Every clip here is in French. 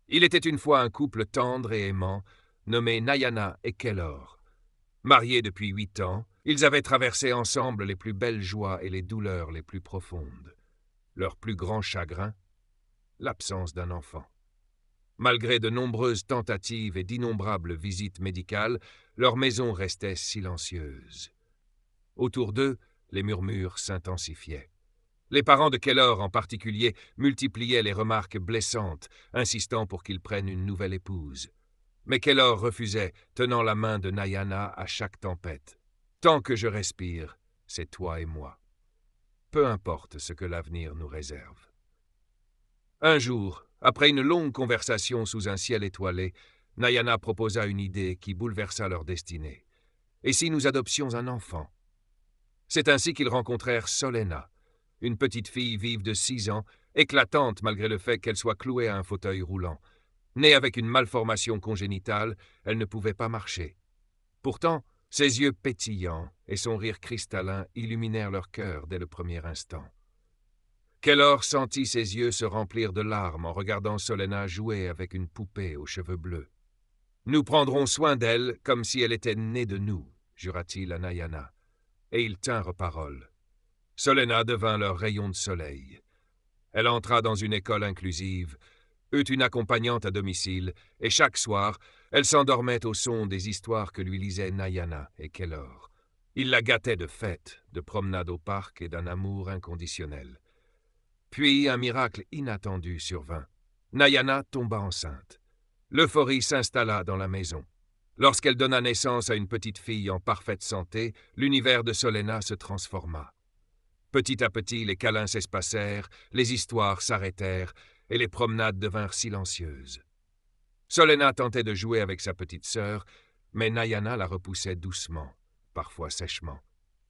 Il était une fois un couple tendre et aimant, nommé Nayana et Kellor. Mariés depuis 8 ans, ils avaient traversé ensemble les plus belles joies et les douleurs les plus profondes. Leur plus grand chagrin, l'absence d'un enfant. Malgré de nombreuses tentatives et d'innombrables visites médicales, leur maison restait silencieuse. Autour d'eux, les murmures s'intensifiaient. Les parents de Kellor, en particulier, multipliaient les remarques blessantes, insistant pour qu'il prenne une nouvelle épouse. Mais Kellor refusait, tenant la main de Nayana à chaque tempête. « Tant que je respire, c'est toi et moi. Peu importe ce que l'avenir nous réserve. » Un jour, après une longue conversation sous un ciel étoilé, Nayana proposa une idée qui bouleversa leur destinée. « Et si nous adoptions un enfant ?» C'est ainsi qu'ils rencontrèrent Solena, une petite fille vive de 6 ans, éclatante malgré le fait qu'elle soit clouée à un fauteuil roulant. Née avec une malformation congénitale, elle ne pouvait pas marcher. Pourtant, ses yeux pétillants et son rire cristallin illuminèrent leur cœur dès le premier instant. Kellor sentit ses yeux se remplir de larmes en regardant Solena jouer avec une poupée aux cheveux bleus. « Nous prendrons soin d'elle comme si elle était née de nous, » jura-t-il à Nayana. Et ils tinrent parole. Solena devint leur rayon de soleil. Elle entra dans une école inclusive, eut une accompagnante à domicile, et chaque soir, elle s'endormait au son des histoires que lui lisaient Nayana et Kellor. Il la gâtait de fêtes, de promenades au parc et d'un amour inconditionnel. Puis un miracle inattendu survint. Nayana tomba enceinte. L'euphorie s'installa dans la maison. Lorsqu'elle donna naissance à une petite fille en parfaite santé, l'univers de Solena se transforma. Petit à petit, les câlins s'espacèrent, les histoires s'arrêtèrent, et les promenades devinrent silencieuses. Solena tentait de jouer avec sa petite sœur, mais Nayana la repoussait doucement, parfois sèchement.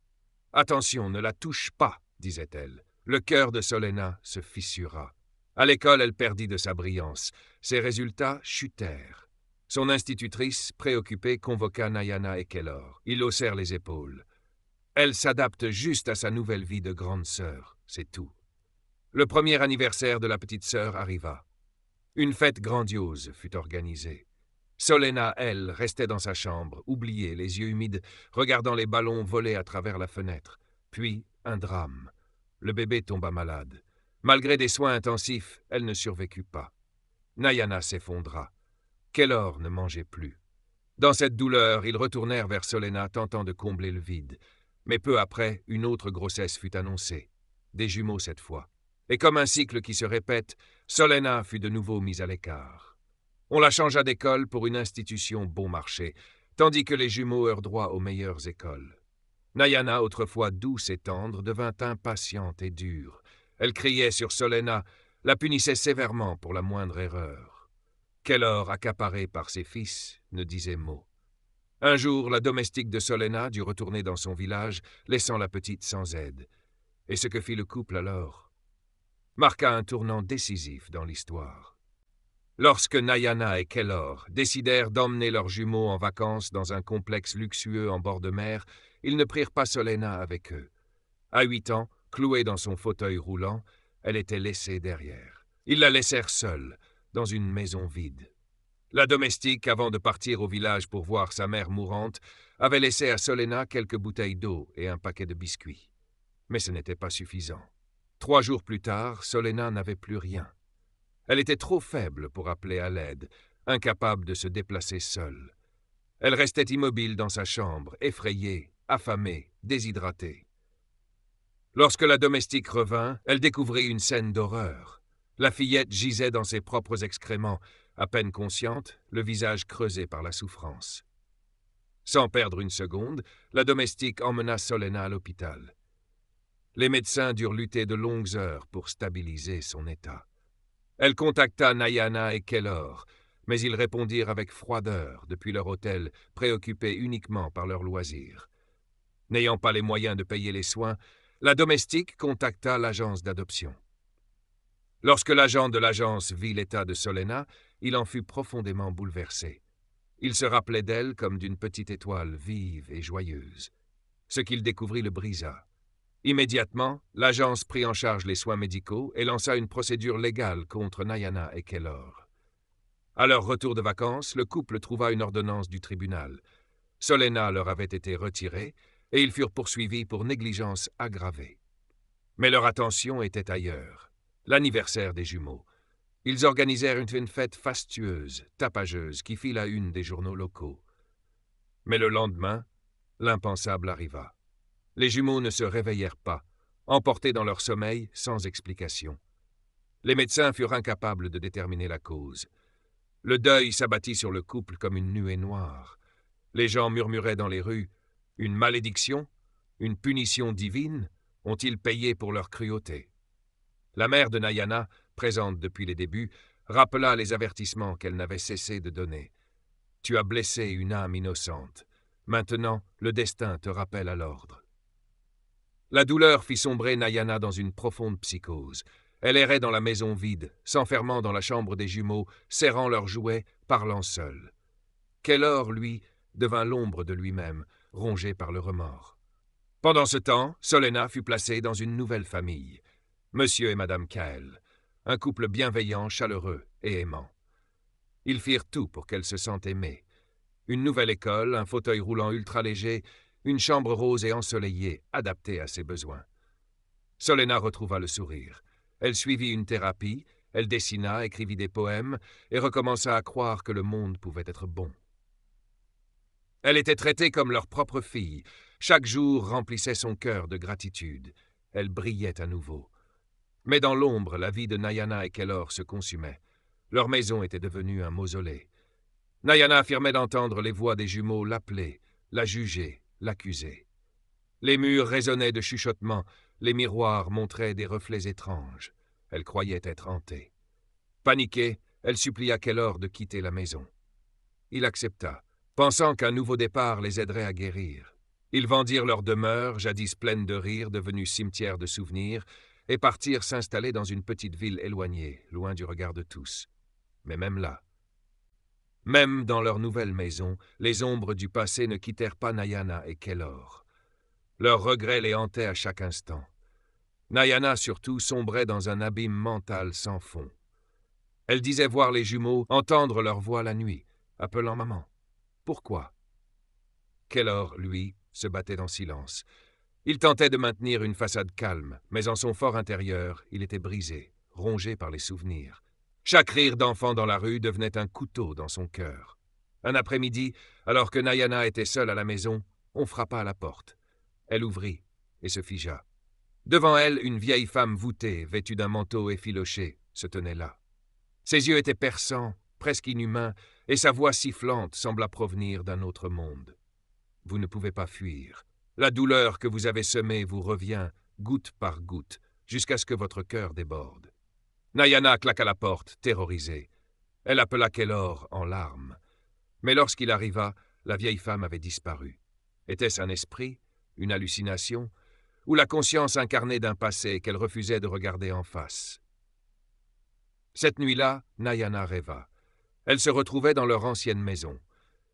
« Attention, ne la touche pas, disait-elle. » Le cœur de Solena se fissura. À l'école, elle perdit de sa brillance. Ses résultats chutèrent. Son institutrice, préoccupée, convoqua Nayana et Kellor. Ils haussèrent les épaules. Elle s'adapte juste à sa nouvelle vie de grande sœur, c'est tout. Le premier anniversaire de la petite sœur arriva. Une fête grandiose fut organisée. Solena, elle, restait dans sa chambre, oubliée, les yeux humides, regardant les ballons voler à travers la fenêtre. Puis, un drame. Le bébé tomba malade. Malgré des soins intensifs, elle ne survécut pas. Nayana s'effondra. Kellor ne mangeait plus. Dans cette douleur, ils retournèrent vers Solena, tentant de combler le vide. Mais peu après, une autre grossesse fut annoncée. Des jumeaux cette fois. Et comme un cycle qui se répète, Solena fut de nouveau mise à l'écart. On la changea d'école pour une institution bon marché, tandis que les jumeaux eurent droit aux meilleures écoles. Nayana, autrefois douce et tendre, devint impatiente et dure. Elle criait sur Solena, la punissait sévèrement pour la moindre erreur. Kellor, accaparé par ses fils, ne disait mot. Un jour, la domestique de Solena dut retourner dans son village, laissant la petite sans aide. Et ce que fit le couple alors marqua un tournant décisif dans l'histoire. Lorsque Nayana et Kellor décidèrent d'emmener leurs jumeaux en vacances dans un complexe luxueux en bord de mer, ils ne prirent pas Solena avec eux. À 8 ans, clouée dans son fauteuil roulant, elle était laissée derrière. Ils la laissèrent seule, dans une maison vide. La domestique, avant de partir au village pour voir sa mère mourante, avait laissé à Solena quelques bouteilles d'eau et un paquet de biscuits. Mais ce n'était pas suffisant. 3 jours plus tard, Solena n'avait plus rien. Elle était trop faible pour appeler à l'aide, incapable de se déplacer seule. Elle restait immobile dans sa chambre, effrayée, affamée, déshydratée. Lorsque la domestique revint, elle découvrit une scène d'horreur. La fillette gisait dans ses propres excréments, à peine consciente, le visage creusé par la souffrance. Sans perdre une seconde, la domestique emmena Solena à l'hôpital. Les médecins durent lutter de longues heures pour stabiliser son état. Elle contacta Nayana et Kellor, mais ils répondirent avec froideur depuis leur hôtel, préoccupés uniquement par leurs loisirs. N'ayant pas les moyens de payer les soins, la domestique contacta l'agence d'adoption. Lorsque l'agent de l'agence vit l'état de Solena, il en fut profondément bouleversé. Il se rappelait d'elle comme d'une petite étoile vive et joyeuse. Ce qu'il découvrit le brisa. Immédiatement, l'agence prit en charge les soins médicaux et lança une procédure légale contre Nayana et Kellor. À leur retour de vacances, le couple trouva une ordonnance du tribunal. Solena leur avait été retirée et ils furent poursuivis pour négligence aggravée. Mais leur attention était ailleurs. L'anniversaire des jumeaux. Ils organisèrent une fête fastueuse, tapageuse, qui fit la une des journaux locaux. Mais le lendemain, l'impensable arriva. Les jumeaux ne se réveillèrent pas, emportés dans leur sommeil sans explication. Les médecins furent incapables de déterminer la cause. Le deuil s'abattit sur le couple comme une nuée noire. Les gens murmuraient dans les rues « Une malédiction? Une punition divine? Ont-ils payé pour leur cruauté ?» La mère de Nayana, présente depuis les débuts, rappela les avertissements qu'elle n'avait cessé de donner. « Tu as blessé une âme innocente. Maintenant, le destin te rappelle à l'ordre. » La douleur fit sombrer Nayana dans une profonde psychose. Elle errait dans la maison vide, s'enfermant dans la chambre des jumeaux, serrant leurs jouets, parlant seule. Kellor, lui, devint l'ombre de lui-même, rongé par le remords. Pendant ce temps, Solena fut placée dans une nouvelle famille. Monsieur et Madame Kael, un couple bienveillant, chaleureux et aimant. Ils firent tout pour qu'elle se sente aimée. Une nouvelle école, un fauteuil roulant ultra léger, une chambre rose et ensoleillée, adaptée à ses besoins. Solena retrouva le sourire. Elle suivit une thérapie, elle dessina, écrivit des poèmes et recommença à croire que le monde pouvait être bon. Elle était traitée comme leur propre fille. Chaque jour remplissait son cœur de gratitude. Elle brillait à nouveau. Mais dans l'ombre, la vie de Nayana et Kellor se consumait. Leur maison était devenue un mausolée. Nayana affirmait d'entendre les voix des jumeaux l'appeler, la juger, l'accuser. Les murs résonnaient de chuchotements, les miroirs montraient des reflets étranges. Elle croyait être hantée. Paniquée, elle supplia Kellor de quitter la maison. Il accepta, pensant qu'un nouveau départ les aiderait à guérir. Ils vendirent leur demeure, jadis pleine de rires, devenue cimetière de souvenirs, et partirent s'installer dans une petite ville éloignée, loin du regard de tous. Mais même là, même dans leur nouvelle maison, les ombres du passé ne quittèrent pas Nayana et Kellor. Leurs regrets les hantaient à chaque instant. Nayana, surtout, sombrait dans un abîme mental sans fond. Elle disait voir les jumeaux, entendre leur voix la nuit, appelant maman. Pourquoi? Kellor, lui, se battait en silence. Il tentait de maintenir une façade calme, mais en son fort intérieur, il était brisé, rongé par les souvenirs. Chaque rire d'enfant dans la rue devenait un couteau dans son cœur. Un après-midi, alors que Nayana était seule à la maison, on frappa à la porte. Elle ouvrit et se figea. Devant elle, une vieille femme voûtée, vêtue d'un manteau effiloché, se tenait là. Ses yeux étaient perçants, presque inhumains, et sa voix sifflante sembla provenir d'un autre monde. Vous ne pouvez pas fuir. La douleur que vous avez semée vous revient, goutte par goutte, jusqu'à ce que votre cœur déborde. Nayana claqua la porte, terrorisée. Elle appela Kellor en larmes. Mais lorsqu'il arriva, la vieille femme avait disparu. Était-ce un esprit, une hallucination, ou la conscience incarnée d'un passé qu'elle refusait de regarder en face? Cette nuit-là, Nayana rêva. Elle se retrouvait dans leur ancienne maison.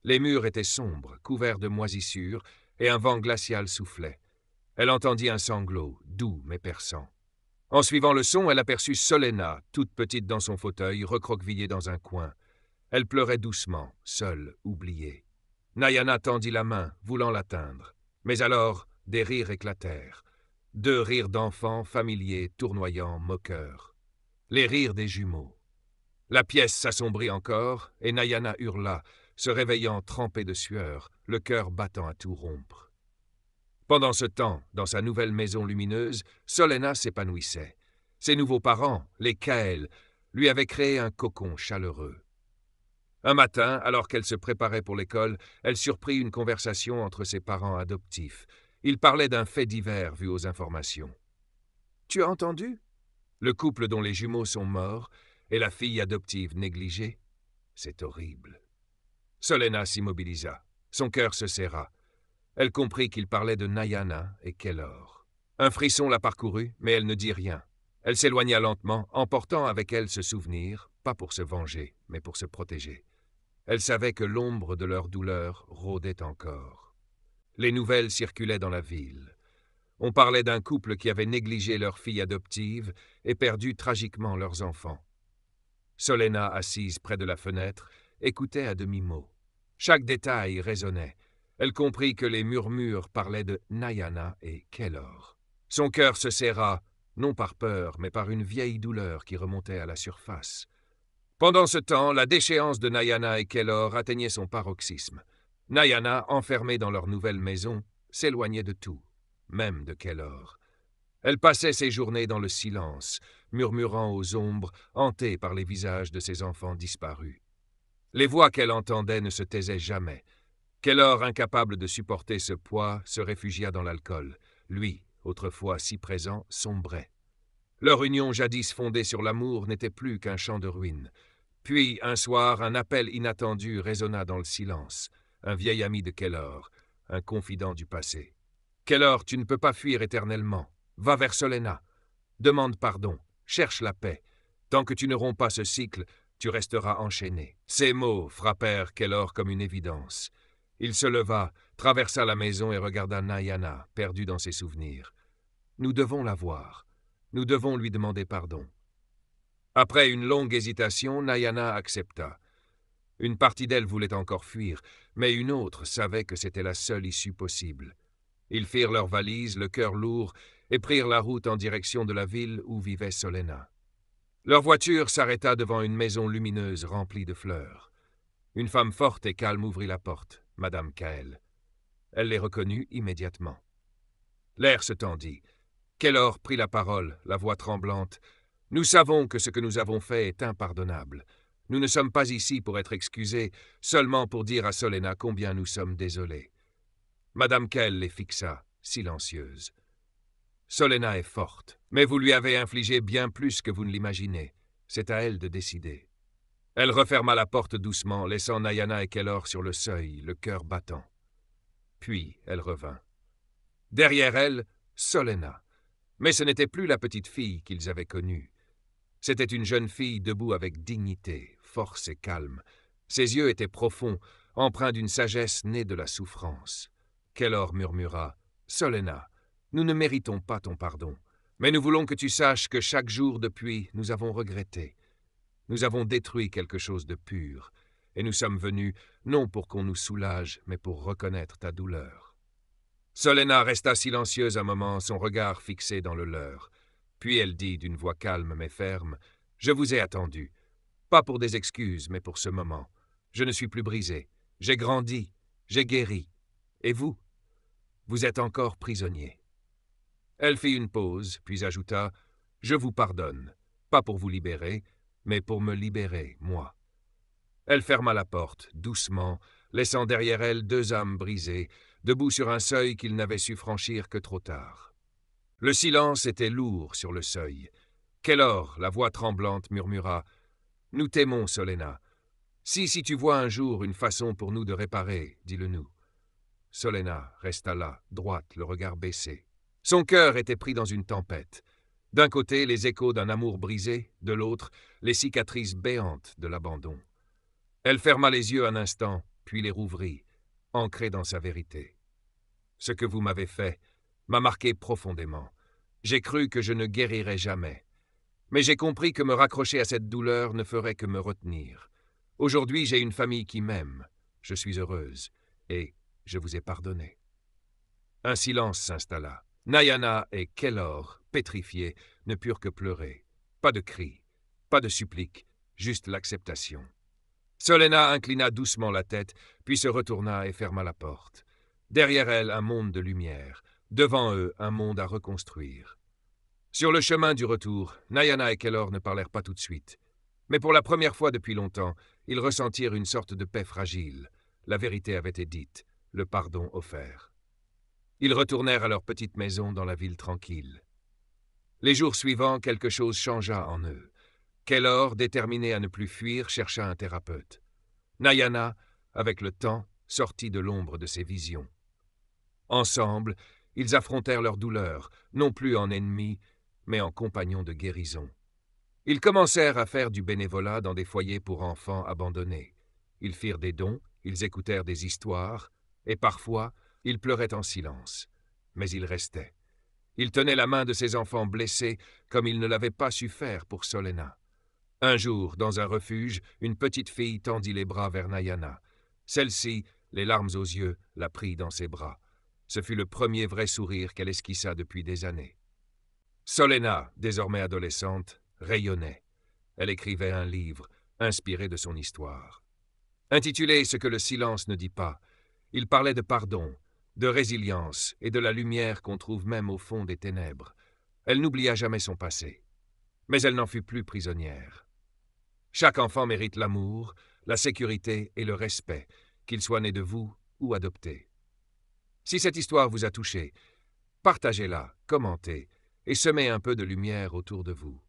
Les murs étaient sombres, couverts de moisissures, et un vent glacial soufflait. Elle entendit un sanglot, doux mais perçant. En suivant le son, elle aperçut Solena, toute petite dans son fauteuil, recroquevillée dans un coin. Elle pleurait doucement, seule, oubliée. Nayana tendit la main, voulant l'atteindre. Mais alors, des rires éclatèrent. 2 rires d'enfants, familiers, tournoyants, moqueurs. Les rires des jumeaux. La pièce s'assombrit encore, et Nayana hurla, se réveillant trempée de sueur, le cœur battant à tout rompre. Pendant ce temps, dans sa nouvelle maison lumineuse, Solena s'épanouissait. Ses nouveaux parents, les Kael, lui avaient créé un cocon chaleureux. Un matin, alors qu'elle se préparait pour l'école, elle surprit une conversation entre ses parents adoptifs. Ils parlaient d'un fait divers vu aux informations. « Tu as entendu? Le couple dont les jumeaux sont morts et la fille adoptive négligée? C'est horrible. » Solena s'immobilisa. Son cœur se serra. Elle comprit qu'il parlait de Nayana et Kellor. Un frisson la parcourut, mais elle ne dit rien. Elle s'éloigna lentement, emportant avec elle ce souvenir, pas pour se venger, mais pour se protéger. Elle savait que l'ombre de leur douleur rôdait encore. Les nouvelles circulaient dans la ville. On parlait d'un couple qui avait négligé leur fille adoptive et perdu tragiquement leurs enfants. Solena, assise près de la fenêtre, écoutait à demi-mot. Chaque détail résonnait. Elle comprit que les murmures parlaient de Nayana et Kellor. Son cœur se serra, non par peur, mais par une vieille douleur qui remontait à la surface. Pendant ce temps, la déchéance de Nayana et Kellor atteignait son paroxysme. Nayana, enfermée dans leur nouvelle maison, s'éloignait de tout, même de Kellor. Elle passait ses journées dans le silence, murmurant aux ombres, hantée par les visages de ses enfants disparus. Les voix qu'elle entendait ne se taisaient jamais. Kellor, incapable de supporter ce poids, se réfugia dans l'alcool. Lui, autrefois si présent, sombrait. Leur union jadis fondée sur l'amour n'était plus qu'un champ de ruines. Puis, un soir, un appel inattendu résonna dans le silence. Un vieil ami de Kellor, un confident du passé. « Kellor, tu ne peux pas fuir éternellement. Va vers Solena. Demande pardon. Cherche la paix. Tant que tu ne romps pas ce cycle, tu resteras enchaîné. » Ces mots frappèrent Kellor comme une évidence. Il se leva, traversa la maison et regarda Nayana, perdue dans ses souvenirs. « Nous devons la voir. Nous devons lui demander pardon. » Après une longue hésitation, Nayana accepta. Une partie d'elle voulait encore fuir, mais une autre savait que c'était la seule issue possible. Ils firent leurs valises, le cœur lourd, et prirent la route en direction de la ville où vivait Solena. Leur voiture s'arrêta devant une maison lumineuse remplie de fleurs. Une femme forte et calme ouvrit la porte, Madame Kael. Elle les reconnut immédiatement. L'air se tendit. Kellor prit la parole, la voix tremblante. « Nous savons que ce que nous avons fait est impardonnable. Nous ne sommes pas ici pour être excusés, seulement pour dire à Solena combien nous sommes désolés. » Madame Kael les fixa, silencieuse. « Solena est forte, mais vous lui avez infligé bien plus que vous ne l'imaginez. C'est à elle de décider. » Elle referma la porte doucement, laissant Nayana et Kellor sur le seuil, le cœur battant. Puis elle revint. Derrière elle, Solena. Mais ce n'était plus la petite fille qu'ils avaient connue. C'était une jeune fille debout avec dignité, force et calme. Ses yeux étaient profonds, empreints d'une sagesse née de la souffrance. Kellor murmura « Solena, nous ne méritons pas ton pardon, mais nous voulons que tu saches que chaque jour depuis, nous avons regretté. Nous avons détruit quelque chose de pur, et nous sommes venus non pour qu'on nous soulage, mais pour reconnaître ta douleur. » Solena resta silencieuse un moment, son regard fixé dans le leur. Puis elle dit d'une voix calme mais ferme, « Je vous ai attendu. Pas pour des excuses, mais pour ce moment. Je ne suis plus brisé. J'ai grandi. J'ai guéri. Et vous? Vous êtes encore prisonnier. » Elle fit une pause, puis ajouta, « Je vous pardonne. Pas pour vous libérer, mais pour me libérer, moi. » Elle ferma la porte, doucement, laissant derrière elle deux âmes brisées, debout sur un seuil qu'ils n'avaient su franchir que trop tard. Le silence était lourd sur le seuil. Kellor, la voix tremblante, murmura « Nous t'aimons, Solena. Si tu vois un jour une façon pour nous de réparer, dis-le-nous. » Solena resta là, droite, le regard baissé. Son cœur était pris dans une tempête. D'un côté, les échos d'un amour brisé, de l'autre, les cicatrices béantes de l'abandon. Elle ferma les yeux un instant, puis les rouvrit, ancrée dans sa vérité. « Ce que vous m'avez fait m'a marqué profondément. J'ai cru que je ne guérirais jamais. Mais j'ai compris que me raccrocher à cette douleur ne ferait que me retenir. Aujourd'hui, j'ai une famille qui m'aime. Je suis heureuse. Et je vous ai pardonné. » Un silence s'installa. Nayana et Kellor, pétrifiés, ne purent que pleurer. Pas de cris, pas de suppliques, juste l'acceptation. Solena inclina doucement la tête, puis se retourna et ferma la porte. Derrière elle, un monde de lumière. Devant eux, un monde à reconstruire. Sur le chemin du retour, Nayana et Kellor ne parlèrent pas tout de suite. Mais pour la première fois depuis longtemps, ils ressentirent une sorte de paix fragile. La vérité avait été dite, le pardon offert. Ils retournèrent à leur petite maison dans la ville tranquille. Les jours suivants, quelque chose changea en eux. Kellor, déterminé à ne plus fuir, chercha un thérapeute. Nayana, avec le temps, sortit de l'ombre de ses visions. Ensemble, ils affrontèrent leur douleur, non plus en ennemis, mais en compagnons de guérison. Ils commencèrent à faire du bénévolat dans des foyers pour enfants abandonnés. Ils firent des dons, ils écoutèrent des histoires, et parfois, ils pleuraient en silence. Mais ils restaient. Ils tenaient la main de ces enfants blessés comme ils ne l'avaient pas su faire pour Solena. Un jour, dans un refuge, une petite fille tendit les bras vers Nayana. Celle-ci, les larmes aux yeux, la prit dans ses bras. Ce fut le premier vrai sourire qu'elle esquissa depuis des années. Solena, désormais adolescente, rayonnait. Elle écrivait un livre, inspiré de son histoire. Intitulé « Ce que le silence ne dit pas », il parlait de pardon, de résilience et de la lumière qu'on trouve même au fond des ténèbres. Elle n'oublia jamais son passé. Mais elle n'en fut plus prisonnière. Chaque enfant mérite l'amour, la sécurité et le respect, qu'il soit né de vous ou adopté. Si cette histoire vous a touché, partagez-la, commentez et semez un peu de lumière autour de vous.